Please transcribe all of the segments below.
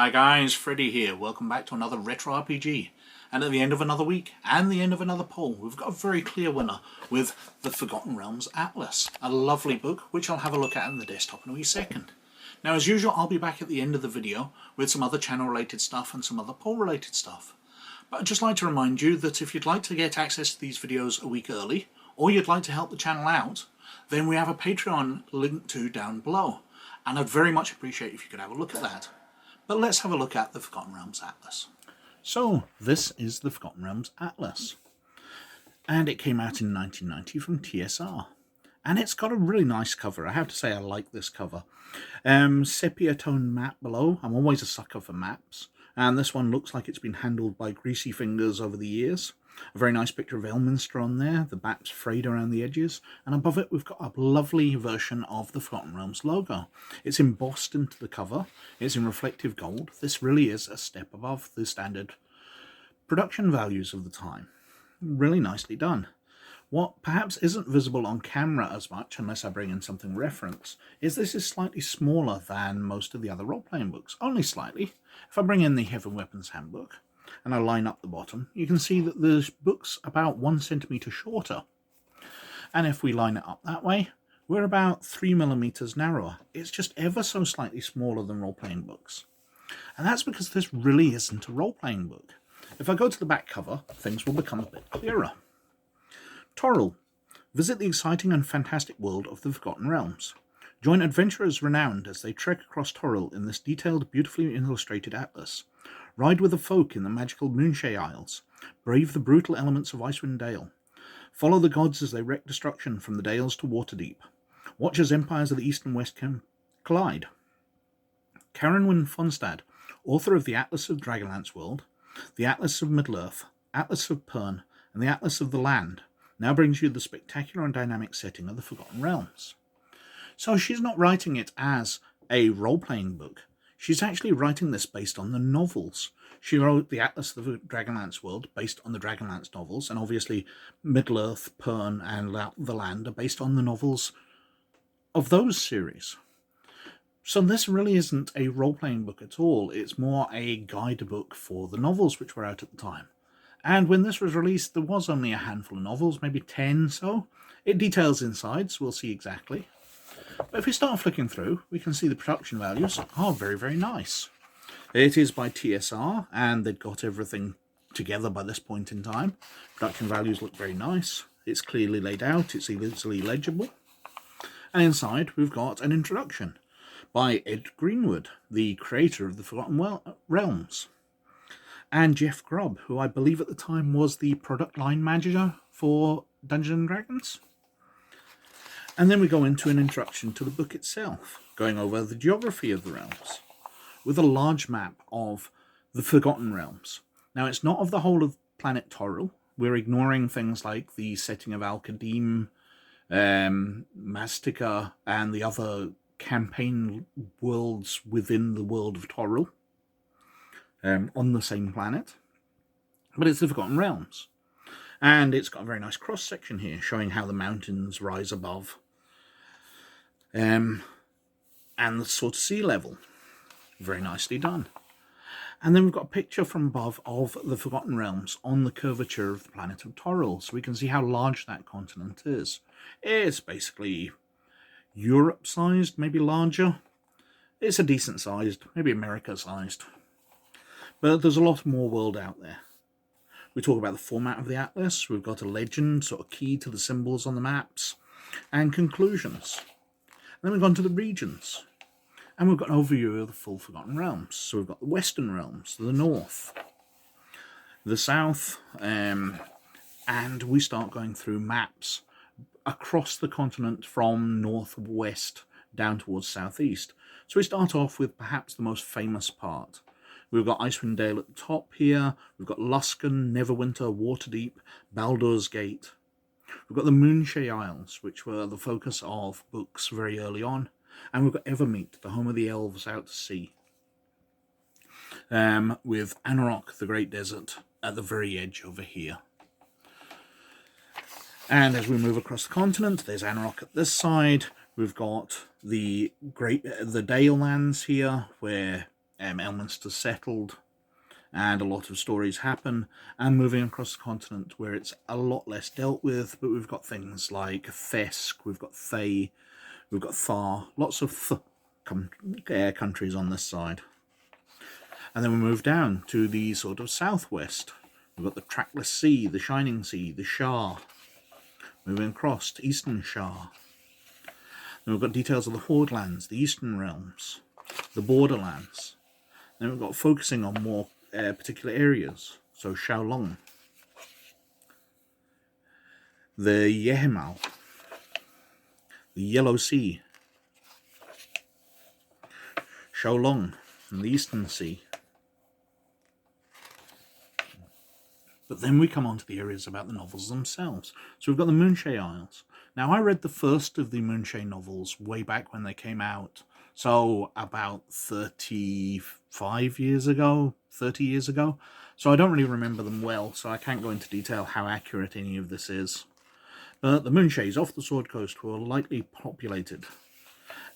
Hi guys, Freddy here. Welcome back to another Retro RPG. And at the end of another week, and the end of another poll, we've got a very clear winner with the Forgotten Realms Atlas. A lovely book, which I'll have a look at on the desktop in a wee second. Now as usual, I'll be back at the end of the video with some other channel related stuff and some other poll related stuff. But I'd just like to remind you that if you'd like to get access to these videos a week early, or you'd like to help the channel out, then we have a Patreon linked to down below. And I'd very much appreciate if you could have a look at that. But let's have a look at the Forgotten Realms Atlas. So, this is the Forgotten Realms Atlas. And it came out in 1990 from TSR. And it's got a really nice cover. I have to say I like this cover. Sepia tone map below. I'm always a sucker for maps. And this one looks like it's been handled by greasy fingers over the years. A very nice picture of Elminster on there, the maps frayed around the edges, and above it we've got a lovely version of the Forgotten Realms logo. It's embossed into the cover, it's in reflective gold. This really is a step above the standard production values of the time. Really nicely done. What perhaps isn't visible on camera as much, unless I bring in something reference, is this is slightly smaller than most of the other role-playing books, only slightly. If I bring in the Heavy Weapons Handbook, and I line up the bottom, you can see that the book's about 1 centimetre shorter. And if we line it up that way, we're about 3 millimeters narrower. It's just ever so slightly smaller than role-playing books. And that's because this really isn't a role-playing book. If I go to the back cover, things will become a bit clearer. TORIL Visit the exciting and fantastic world of the Forgotten Realms. Join adventurers renowned as they trek across TORIL in this detailed, beautifully illustrated atlas. Ride with the Ffolk in the magical Moonshae Isles. Brave the brutal elements of Icewind Dale. Follow the gods as they wreak destruction from the Dales to Waterdeep. Watch as empires of the East and West collide. Wynn Fonstad, author of the Atlas of Dragonlance World, the Atlas of Middle-earth, Atlas of Pern, and the Atlas of the Land, now brings you the spectacular and dynamic setting of the Forgotten Realms. So she's not writing it as a role-playing book. She's actually writing this based on the novels. She wrote the Atlas of the Dragonlance World based on the Dragonlance novels, and obviously Middle-earth, Pern, and the Land are based on the novels of those series. So this really isn't a role-playing book at all. It's more a guidebook for the novels which were out at the time. And when this was released, there was only a handful of novels, maybe 10 so. It details insides, we'll see exactly. But if we start flicking through, we can see the production values are very, very nice. It is by TSR, and they'd got everything together by this point in time. Production values look very nice. It's clearly laid out, it's easily legible. And inside, we've got an introduction by Ed Greenwood, the creator of the Forgotten Realms. And Jeff Grubb, who I believe at the time was the product line manager for Dungeons & Dragons. And then we go into an introduction to the book itself, going over the geography of the realms, with a large map of the Forgotten Realms. Now, it's not of the whole of planet TORIL. We're ignoring things like the setting of Al-Qadim, Mastica, and the other campaign worlds within the world of TORIL on the same planet. But it's the Forgotten Realms. And it's got a very nice cross-section here, showing how the mountains rise above and the sort of sea level. Very nicely done. And then we've got a picture from above of the Forgotten Realms on the curvature of the planet of TORIL, so we can see how large that continent is. It's basically Europe-sized, maybe larger. It's a decent-sized, maybe America-sized. But there's a lot more world out there. We talk about the format of the atlas. We've got a legend, sort of key to the symbols on the maps, and conclusions. Then we've gone to the regions, and we've got an overview of the full Forgotten Realms. So we've got the Western Realms, the North, the South, and we start going through maps across the continent from northwest down towards southeast. So we start off with perhaps the most famous part. We've got Icewind Dale at the top here. We've got Luskan, Neverwinter, Waterdeep, Baldur's Gate. We've got the Moonshae Isles, which were the focus of books very early on. And we've got Evermeet, the home of the elves out to sea. With Anarok, the Great Desert, at the very edge over here. And as we move across the continent, there's Anarok at this side. We've got the Dale lands here, where Elminster settled, and a lot of stories happen, and moving across the continent where it's a lot less dealt with, but we've got things like Thesk, we've got Thay, we've got Thar, lots of countries on this side. And then we move down to the sort of southwest. We've got the Trackless Sea, the Shining Sea, the Shah. Moving across to Eastern Shah. Then we've got details of the Horde Lands, the Eastern Realms, the Borderlands. Then we've got focusing on more particular areas. So Shaolong, the Yehemal, the Yellow Sea, Shaolong, and the Eastern Sea. But then we come on to the areas about the novels themselves. So we've got the Moonshae Isles. Now, I read the first of the Moonshae novels way back when they came out. So about 35 years ago, 30 years ago. So I don't really remember them well, so I can't go into detail how accurate any of this is. But the Moonshaes off the Sword Coast were lightly populated.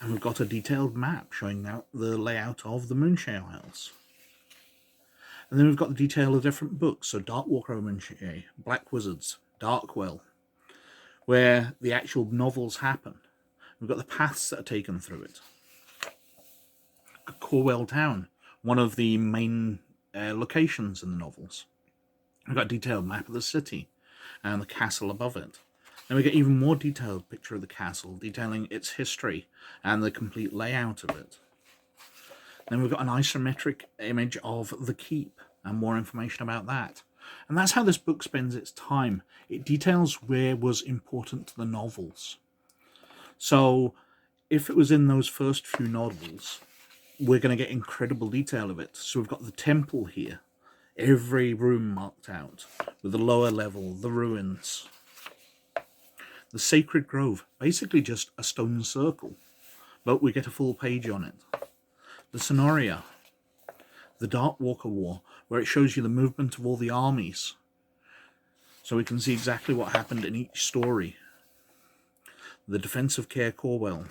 And we've got a detailed map showing out the layout of the Moonshae Isles. And then we've got the detail of different books. So Darkwalker of Moonshae, Black Wizards, Darkwell, where the actual novels happen. We've got the paths that are taken through it. Corwell Town, one of the main locations in the novels. We've got a detailed map of the city and the castle above it. Then we get even more detailed picture of the castle, detailing its history and the complete layout of it. Then we've got an isometric image of the keep and more information about that. And that's how this book spends its time. It details where was important to the novels. So if it was in those first few novels, we're going to get incredible detail of it. So we've got the temple here, every room marked out, with the lower level, the ruins. The Sacred Grove, basically just a stone circle, but we get a full page on it. The Sonoria, the Darkwalker War, where it shows you the movement of all the armies, so we can see exactly what happened in each story. The Defense of Caer Corwell,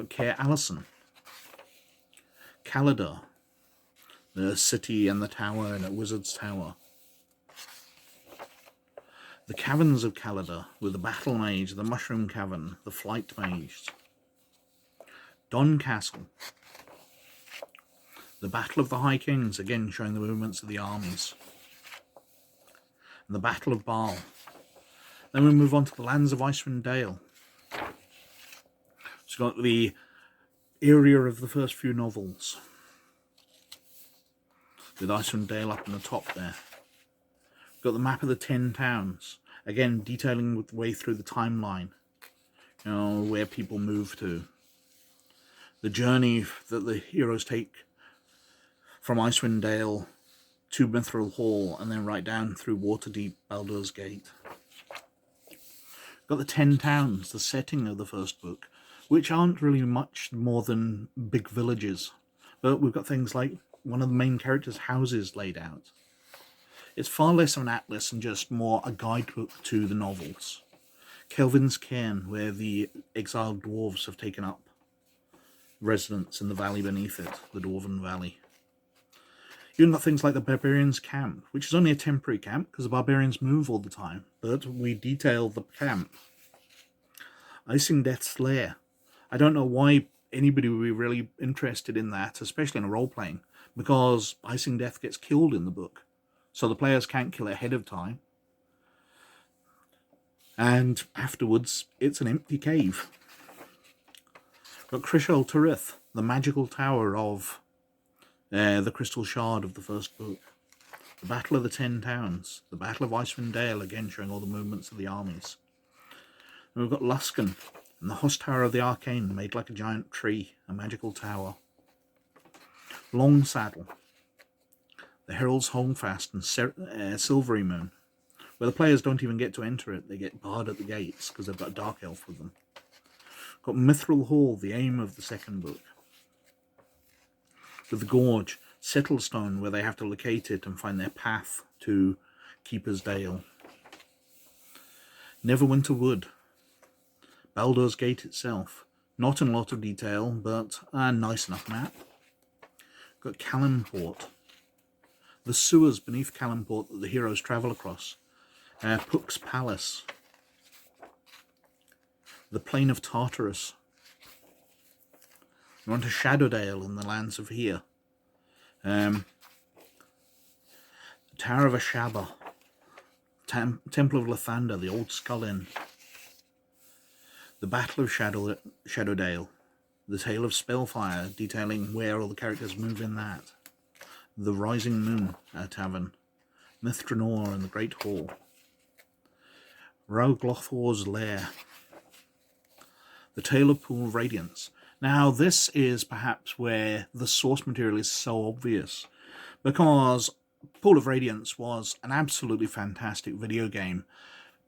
Caer Allison, Caladar, the city and the tower and a wizard's tower. The Caverns of Caladar, with the Battle Mage, the Mushroom Cavern, the Flight Mage. Don Castle. The Battle of the High Kings, again showing the movements of the armies. And the Battle of Baal. Then we move on to the lands of Icewind Dale. It's got the area of the first few novels, with Icewind Dale up in the top there. We've got the map of the 10 towns, again detailing the way through the timeline, you know, where people move to. The journey that the heroes take from Icewind Dale to Mithril Hall, and then right down through Waterdeep, Baldur's Gate. We've got the 10 towns, the setting of the first book, which aren't really much more than big villages. But we've got things like one of the main characters' houses laid out. It's far less of an atlas and just more a guidebook to the novels. Kelvin's Cairn, where the exiled dwarves have taken up residence in the valley beneath it, the Dwarven Valley. You've got things like the Barbarians' Camp, which is only a temporary camp because the barbarians move all the time, but we detail the camp. Icing Death's Lair. I don't know why anybody would be really interested in that, especially in a role-playing, because Icing Death gets killed in the book, so the players can't kill it ahead of time. And afterwards, it's an empty cave. Got Crishel Tarith, the magical tower of the Crystal Shard of the first book. The Battle of the 10 Towns. The Battle of Icewind Dale, again showing all the movements of the armies. And we've got Luskan, and the Host Tower of the Arcane, made like a giant tree, a magical tower. Long Saddle. The Herald's Holdfast and Silvery Moon, where the players don't even get to enter it. They get barred at the gates because they've got a Dark Elf with them. Got Mithril Hall, the aim of the second book. With the Gorge, Settlestone, where they have to locate it and find their path to Keeper's Dale. Neverwinter Wood. Baldur's Gate itself. Not in a lot of detail, but a nice enough map. We've got Calimport. The sewers beneath Calimport that the heroes travel across. Puck's Palace. The Plain of Tartarus. We're on to Shadowdale in the lands of here. The Tower of Ashaba. Temple of Lathander, the Old Skull Inn. The Battle of Shadowdale. The Tale of Spellfire, detailing where all the characters move in that. The Rising Moon Tavern. Mithranor and the Great Hall. Rauglothar's Lair. The Tale of Pool of Radiance. Now this is perhaps where the source material is so obvious, because Pool of Radiance was an absolutely fantastic video game,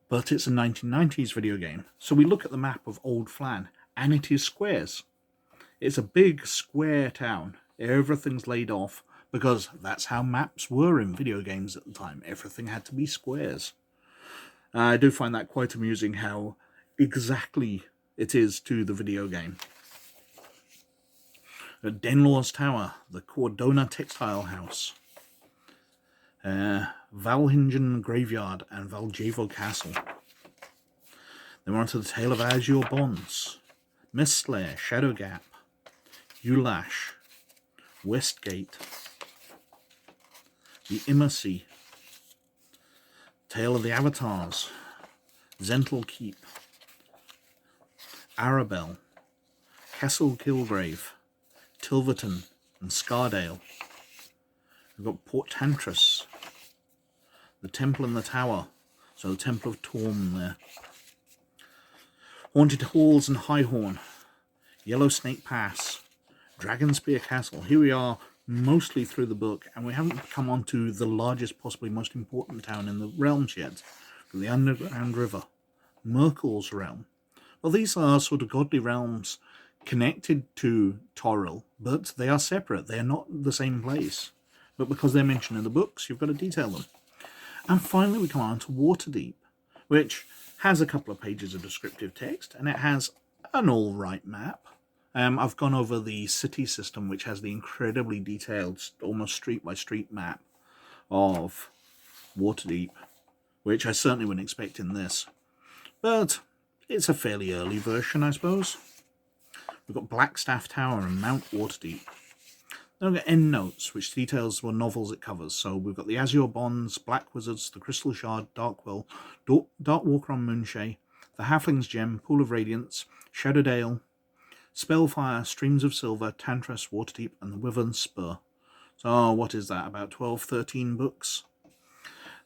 but it's a 1990s video game. So we look at the map of Old Flan, and it is squares. It's a big square town. Everything's laid off, because that's how maps were in video games at the time. Everything had to be squares. I do find that quite amusing how exactly it is to the video game. Denlaw's Tower, the Cordona Textile House, Valhingen Graveyard and Valjevo Castle. Then we're on to the Tale of Azure Bonds, Mistlair, Shadow Gap, Ulash, Westgate, the Immersea, Tale of the Avatars, Zental Keep, Arabelle, Castle Kilgrave, Tilverton and Scardale. We've got Port Tantris, the Temple and the Tower, so the Temple of Torm there. Haunted Halls and Highhorn, Yellow Snake Pass, Dragonspear Castle. Here we are mostly through the book, and we haven't come on to the largest, possibly most important town in the realms yet. The Underground River, Merkel's Realm. Well, these are sort of godly realms connected to Toril, but they are separate. They are not the same place. But because they're mentioned in the books, you've got to detail them. And finally, we come on to Waterdeep, which has a couple of pages of descriptive text, and it has an all-right map. I've gone over the city system, which has the incredibly detailed, almost street-by-street map of Waterdeep, which I certainly wouldn't expect in this. But it's a fairly early version, I suppose. We've got Blackstaff Tower and Mount Waterdeep. Then we've got endnotes, which details what novels it covers. So we've got the Azure Bonds, Black Wizards, the Crystal Shard, Darkwill, Darkwalker on Moonshae, the Halfling's Gem, Pool of Radiance, Shadowdale, Spellfire, Streams of Silver, Tantris, Waterdeep, and the Wyvern's Spur. So what is that, about 12, 13 books?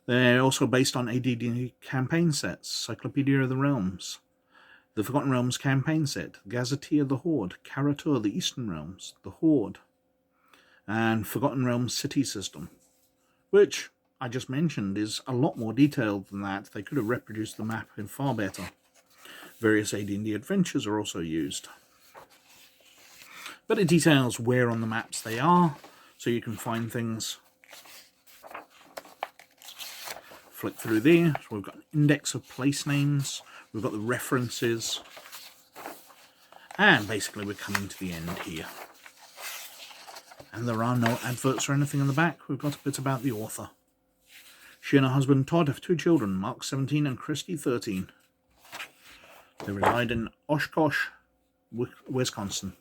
They're also based on ad&d campaign sets, Cyclopedia of the Realms, the Forgotten Realms campaign set, Gazetteer the Horde, Karatur, the Eastern Realms, the Horde, and Forgotten Realms city system, which I just mentioned is a lot more detailed than that. They could have reproduced the map in far better. Various ad&d adventures are also used. But it details where on the maps they are, so you can find things. Flick through there. So we've got an index of place names. We've got the references. And basically we're coming to the end here. And there are no adverts or anything on the back. We've got a bit about the author. She and her husband Todd have 2 children, Mark 17 and Christy 13. They reside in Oshkosh, Wisconsin.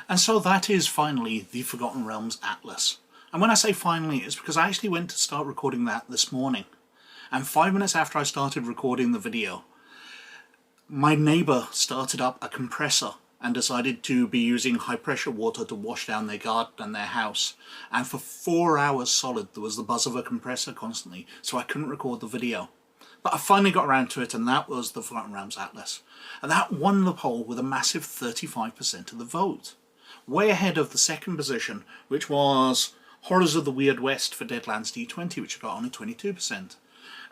And so that is finally the Forgotten Realms Atlas. And when I say finally, it's because I actually went to start recording that this morning. And 5 minutes after I started recording the video, my neighbour started up a compressor and decided to be using high pressure water to wash down their garden and their house. And for 4 hours solid, there was the buzz of a compressor constantly, so I couldn't record the video. But I finally got around to it, and that was the Forgotten Realms Atlas. And that won the poll with a massive 35% of the vote. Way ahead of the second position, which was Horrors of the Weird West for Deadlands D20, which got only 22%.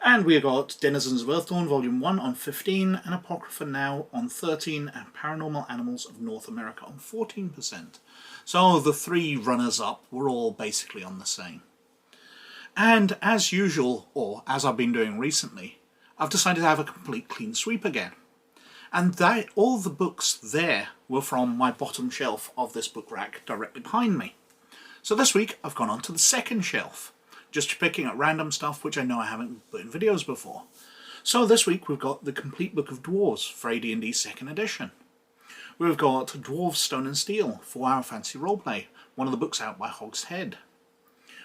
And we got Denizens of Earthdawn Volume 1 on 15, and Apocrypha Now on 13, and Paranormal Animals of North America on 14%. So the 3 runners-up were all basically on the same. And as usual, or as I've been doing recently, I've decided to have a complete clean sweep again. And all the books there were from my bottom shelf of this book rack directly behind me. So this week I've gone on to the second shelf, just picking up random stuff which I know I haven't put in videos before. So this week we've got the Complete Book of Dwarves for AD&D 2nd edition. We've got Dwarves, Stone and Steel for our fantasy roleplay, one of the books out by Hog's Head.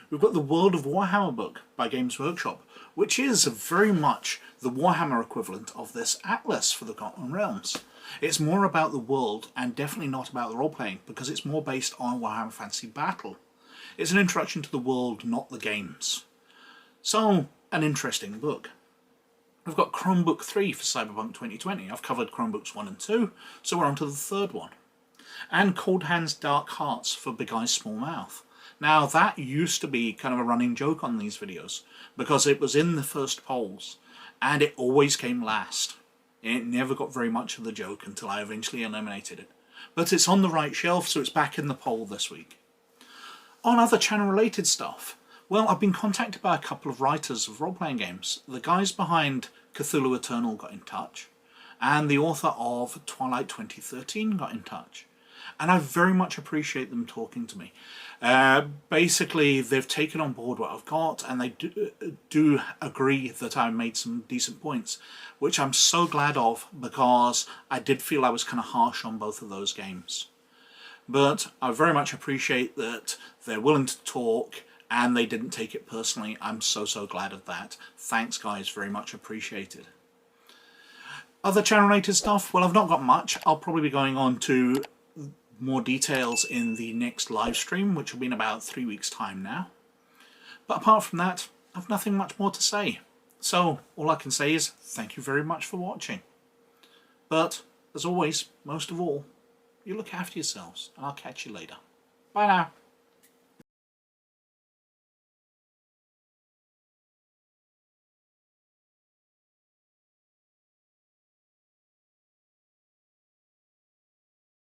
We've got the World of Warhammer book by Games Workshop, which is very much the Warhammer equivalent of this Atlas for the Forgotten Realms. It's more about the world and definitely not about the role-playing, because it's more based on Warhammer Fantasy Battle. It's an introduction to the world, not the games. So, an interesting book. We've got Chromebook 3 for Cyberpunk 2020. I've covered Chromebooks 1 and 2, so we're on to the third one. And Cold Hands Dark Hearts for Big Eyes Small Mouth. Now that used to be kind of a running joke on these videos, because it was in the first polls, and it always came last. It never got very much of the joke until I eventually eliminated it. But it's on the right shelf, so it's back in the poll this week. On other channel related stuff, well, I've been contacted by a couple of writers of role-playing games. The guys behind Cthulhu Eternal got in touch, and the author of Twilight 2013 got in touch. And I very much appreciate them talking to me. Basically, they've taken on board what I've got, and they do agree that I made some decent points, which I'm so glad of, because I did feel I was kind of harsh on both of those games. But I very much appreciate that they're willing to talk, and they didn't take it personally. I'm so glad of that. Thanks guys, very much appreciated. Other channel related stuff, well, I've not got much. I'll probably be going on to more details in the next live stream, which will be in about 3 weeks time now. But apart from that, I've nothing much more to say. So all I can say is thank you very much for watching. But as always, most of all, you look after yourselves, and I'll catch you later. Bye now.